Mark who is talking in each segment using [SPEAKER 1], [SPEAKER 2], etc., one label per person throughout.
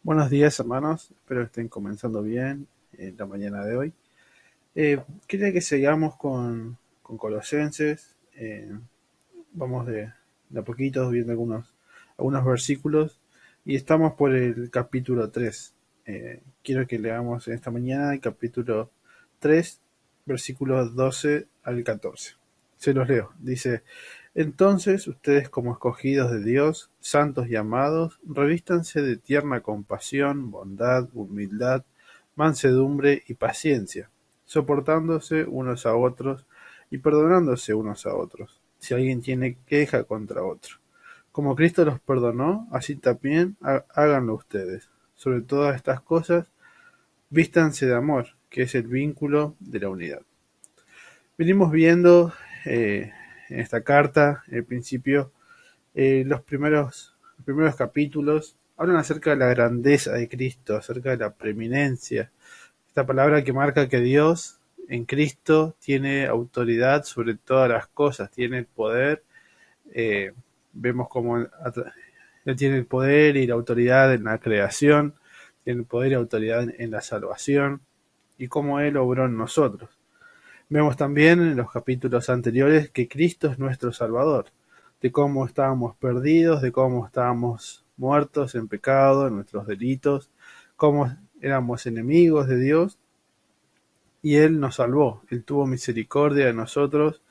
[SPEAKER 1] Buenos días, hermanos. Espero que estén comenzando bien en la mañana de hoy. Quería que sigamos con Colosenses. Vamos de a poquito viendo algunos versículos y estamos por el capítulo 3. Quiero que leamos en esta mañana el capítulo 3, versículos 12 al 14. Se los leo. Dice: Entonces ustedes, como escogidos de Dios, santos y amados, revístanse de tierna compasión, bondad, humildad, mansedumbre y paciencia, soportándose unos a otros y perdonándose unos a otros, si alguien tiene queja contra otro. Como Cristo los perdonó, así también háganlo ustedes. Sobre todas estas cosas, vístanse de amor, que es el vínculo de la unidad. Venimos viendo en esta carta, en el principio, los primeros capítulos hablan acerca de la grandeza de Cristo, acerca de la preeminencia. Esta palabra que marca que Dios en Cristo tiene autoridad sobre todas las cosas, tiene el poder. eh, Vemos como Él tiene el poder y la autoridad en la creación, tiene el poder y autoridad en la salvación, y cómo Él obró en nosotros. Vemos también en los capítulos anteriores que Cristo es nuestro Salvador, de cómo estábamos perdidos, de cómo estábamos muertos en pecado, en nuestros delitos, cómo éramos enemigos de Dios, y Él nos salvó. Él tuvo misericordia de nosotros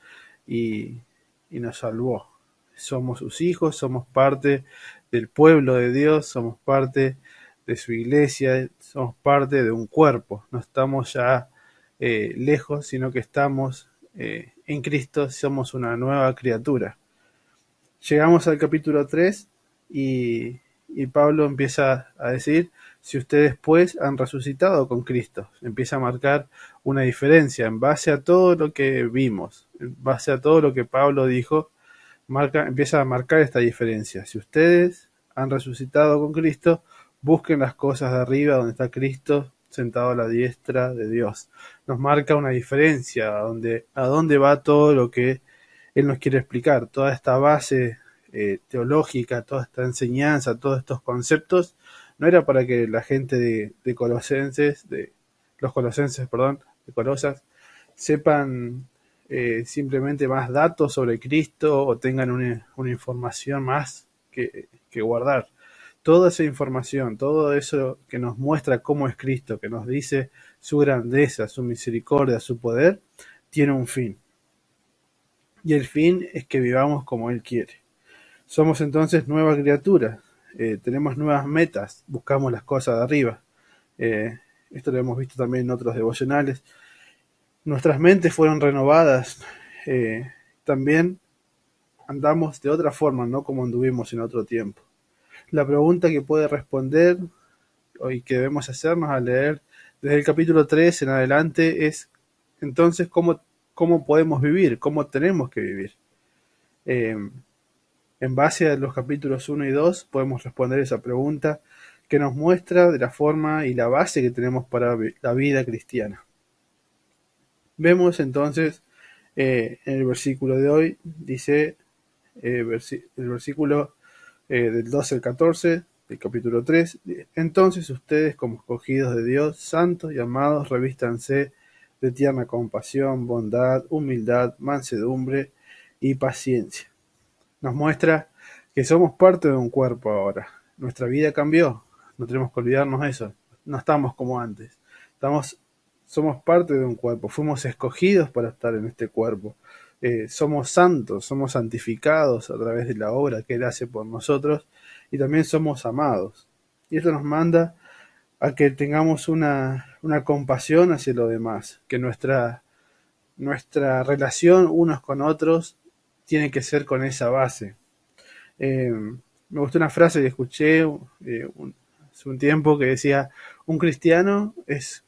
[SPEAKER 1] y, y nos salvó. Somos sus hijos, somos parte del pueblo de Dios, somos parte de su iglesia, somos parte de un cuerpo. No estamos ya lejos, sino que estamos en Cristo, somos una nueva criatura. Llegamos al capítulo 3 y Pablo empieza a decir: si ustedes pues han resucitado con Cristo, empieza a marcar una diferencia en base a todo lo que vimos, en base a todo lo que Pablo dijo, empieza a marcar esta diferencia. Si ustedes han resucitado con Cristo, busquen las cosas de arriba donde está Cristo sentado a la diestra de Dios. Nos marca una diferencia a dónde va todo lo que Él nos quiere explicar. Toda esta base teológica, toda esta enseñanza, todos estos conceptos, no era para que la gente de Colosenses, de los Colosenses, perdón, de Colosas, sepan simplemente más datos sobre Cristo o tengan una información más que guardar. Toda esa información, todo eso que nos muestra cómo es Cristo, que nos dice su grandeza, su misericordia, su poder, tiene un fin. Y el fin es que vivamos como Él quiere. Somos entonces nuevas criaturas, tenemos nuevas metas, buscamos las cosas de arriba. Eh, Esto lo hemos visto también en otros devocionales. Nuestras mentes fueron renovadas. También andamos de otra forma, no como anduvimos en otro tiempo. La pregunta que puede responder y que debemos hacernos al leer desde el capítulo 3 en adelante es: entonces, ¿cómo podemos vivir? ¿Cómo tenemos que vivir? Eh, en base a los capítulos 1 y 2 podemos responder esa pregunta que nos muestra de la forma y la base que tenemos para la vida cristiana. Vemos entonces en el versículo de hoy, dice el versículo del 12 al 14 del capítulo 3: entonces ustedes, como escogidos de Dios, santos y amados, revístanse de tierna compasión, bondad, humildad, mansedumbre y paciencia. Nos muestra que somos parte de un cuerpo ahora. Nuestra vida cambió, no tenemos que olvidarnos de eso. No estamos como antes. Somos parte de un cuerpo, fuimos escogidos para estar en este cuerpo. Somos santos, somos santificados a través de la obra que Él hace por nosotros, y también somos amados. Y esto nos manda a que tengamos una compasión hacia los demás, que nuestra relación unos con otros tiene que ser con esa base. Me gustó una frase que escuché hace un tiempo que decía: un cristiano es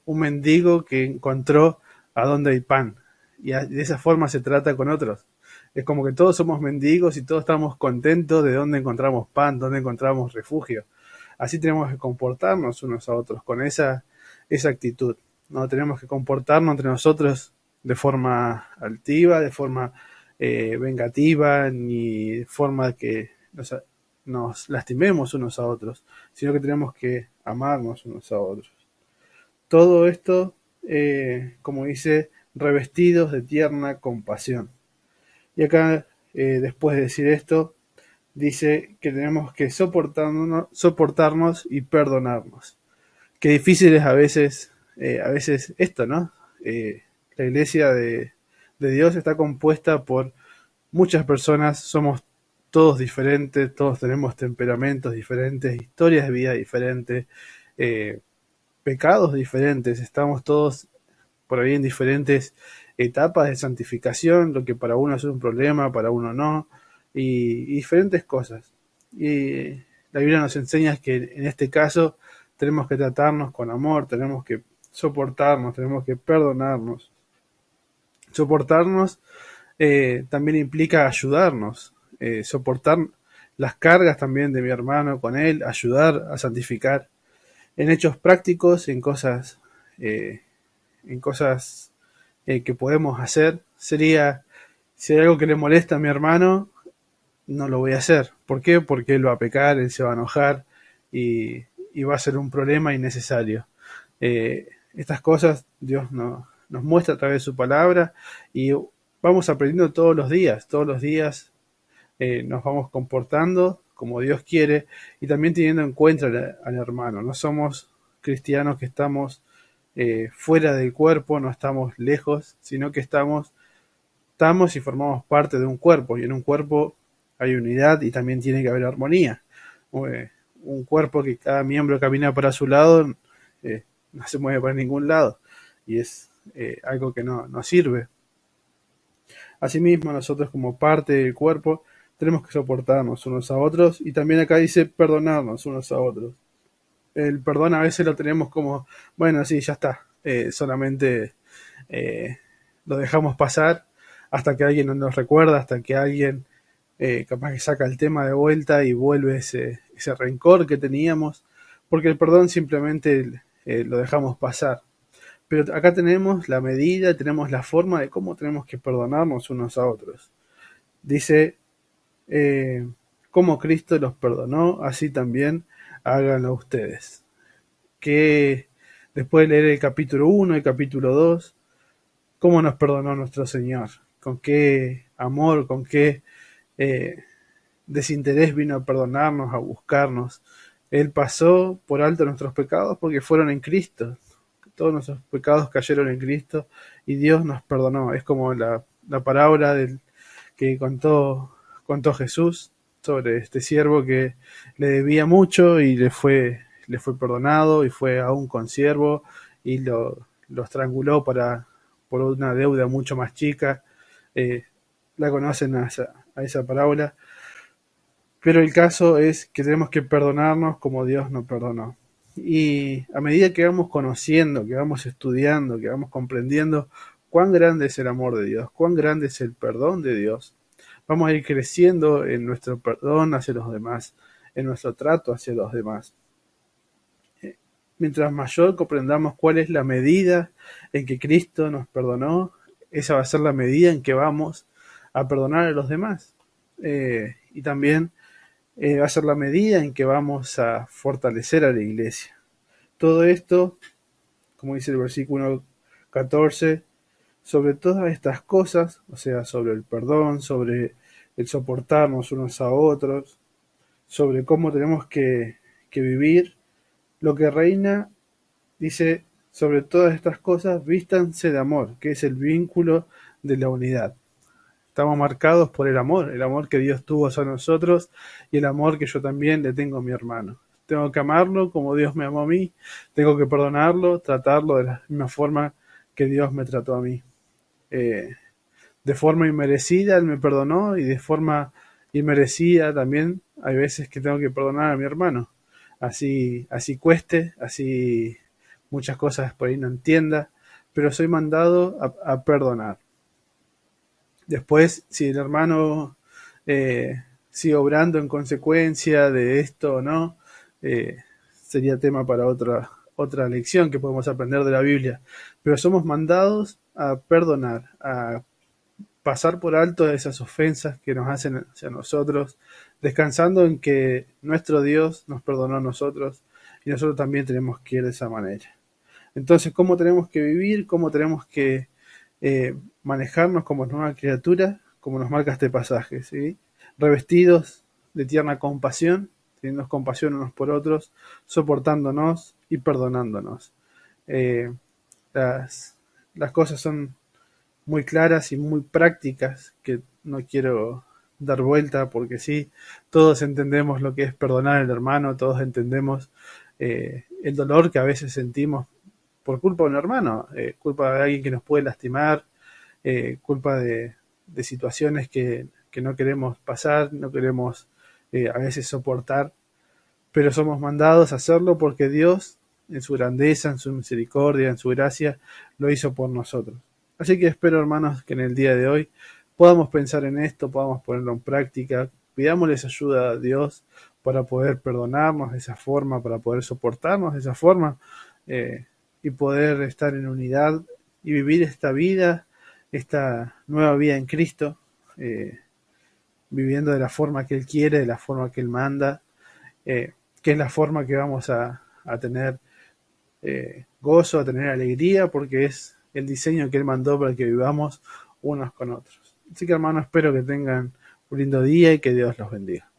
[SPEAKER 1] un mendigo que encontró a dónde hay pan. Y de esa forma se trata con otros. Es como que todos somos mendigos y todos estamos contentos de dónde encontramos pan, dónde encontramos refugio. Así tenemos que comportarnos unos a otros, con esa actitud. No tenemos que comportarnos entre nosotros de forma altiva, de forma vengativa, ni de forma que nos lastimemos unos a otros, sino que tenemos que amarnos unos a otros. Todo esto, como dice, revestidos de tierna compasión. Y acá, después de decir esto, dice que tenemos que soportarnos y perdonarnos. Qué difícil es a veces esto, ¿no? La iglesia de Dios está compuesta por muchas personas, somos todos diferentes, todos tenemos temperamentos diferentes, historias de vida diferentes, eh, pecados diferentes, estamos todos por ahí en diferentes etapas de santificación, lo que para uno es un problema, para uno no, y diferentes cosas. Y la Biblia nos enseña que en este caso tenemos que tratarnos con amor, tenemos que soportarnos, tenemos que perdonarnos. Soportarnos también implica ayudarnos, soportar las cargas también de mi hermano con él, ayudar a santificar en hechos prácticos, eh, en cosas que podemos hacer. Sería, si hay algo que le molesta a mi hermano, no lo voy a hacer. ¿Por qué? Porque él va a pecar, él se va a enojar y va a ser un problema innecesario. Estas cosas Dios nos muestra a través de su palabra y vamos aprendiendo todos los días nos vamos comportando como Dios quiere y también teniendo en cuenta al hermano. No somos cristianos que estamos fuera del cuerpo, no estamos lejos, sino que estamos y formamos parte de un cuerpo y en un cuerpo hay unidad y también tiene que haber armonía. Un cuerpo que cada miembro camina para su lado no se mueve para ningún lado y es algo que no sirve. Asimismo, nosotros como parte del cuerpo tenemos que soportarnos unos a otros y también acá dice perdonarnos unos a otros. El perdón a veces lo tenemos como, bueno, sí, ya está, solamente eh, lo dejamos pasar hasta que alguien nos recuerda, hasta que alguien capaz que saca el tema de vuelta y vuelve ese rencor que teníamos, porque el perdón simplemente lo dejamos pasar. Pero acá tenemos la medida, tenemos la forma de cómo tenemos que perdonarnos unos a otros. Dice, eh, como Cristo los perdonó, así también háganlo ustedes. Que después de leer el capítulo 1 y capítulo 2, cómo nos perdonó nuestro Señor, con qué amor, con qué eh, desinterés vino a perdonarnos, a buscarnos. Él pasó por alto nuestros pecados porque fueron en Cristo. Todos nuestros pecados cayeron en Cristo y Dios nos perdonó. Es como la parábola que contó Jesús sobre este siervo que le debía mucho y le fue perdonado y fue a un consiervo y lo estranguló por una deuda mucho más chica. Eh, la conocen a esa parábola. Pero el caso es que tenemos que perdonarnos como Dios nos perdonó. Y a medida que vamos conociendo, que vamos estudiando, que vamos comprendiendo cuán grande es el amor de Dios, cuán grande es el perdón de Dios, vamos a ir creciendo en nuestro perdón hacia los demás, en nuestro trato hacia los demás. Mientras mayor comprendamos cuál es la medida en que Cristo nos perdonó, esa va a ser la medida en que vamos a perdonar a los demás. Y también va a ser la medida en que vamos a fortalecer a la iglesia. Todo esto, como dice el versículo 14, sobre todas estas cosas, o sea, sobre el perdón, sobre el soportarnos unos a otros, sobre cómo tenemos que vivir, lo que reina, dice, sobre todas estas cosas, vístanse de amor, que es el vínculo de la unidad. Estamos marcados por el amor que Dios tuvo hacia nosotros y el amor que yo también le tengo a mi hermano. Tengo que amarlo como Dios me amó a mí, tengo que perdonarlo, tratarlo de la misma forma que Dios me trató a mí. Eh, de forma inmerecida Él me perdonó y de forma inmerecida también hay veces que tengo que perdonar a mi hermano. Así cueste, así muchas cosas por ahí no entienda, pero soy mandado a perdonar. Después, si el hermano sigue obrando en consecuencia de esto o no, eh, sería tema para otra lección que podemos aprender de la Biblia. Pero somos mandados a perdonar, a pasar por alto esas ofensas que nos hacen hacia nosotros, descansando en que nuestro Dios nos perdonó a nosotros y nosotros también tenemos que ir de esa manera. Entonces, ¿cómo tenemos que vivir? ¿Cómo tenemos que manejarnos como nueva criatura? Como nos marca este pasaje, ¿sí? Revestidos de tierna compasión, teniendo compasión unos por otros, soportándonos y perdonándonos. Eh, las, las cosas son muy claras y muy prácticas que no quiero dar vuelta porque sí, todos entendemos lo que es perdonar al hermano, todos entendemos el dolor que a veces sentimos por culpa de un hermano, culpa de alguien que nos puede lastimar, culpa de situaciones que no queremos pasar, no queremos a veces soportar, pero somos mandados a hacerlo porque Dios, en su grandeza, en su misericordia, en su gracia, lo hizo por nosotros. Así que espero, hermanos, que en el día de hoy podamos pensar en esto, podamos ponerlo en práctica, pidámosles ayuda a Dios para poder perdonarnos de esa forma, para poder soportarnos de esa forma eh, y poder estar en unidad y vivir esta vida, esta nueva vida en Cristo, viviendo de la forma que Él quiere, de la forma que Él manda, que es la forma que vamos a tener gozo, a tener alegría, porque es el diseño que Él mandó para que vivamos unos con otros. Así que hermanos, espero que tengan un lindo día y que Dios los bendiga.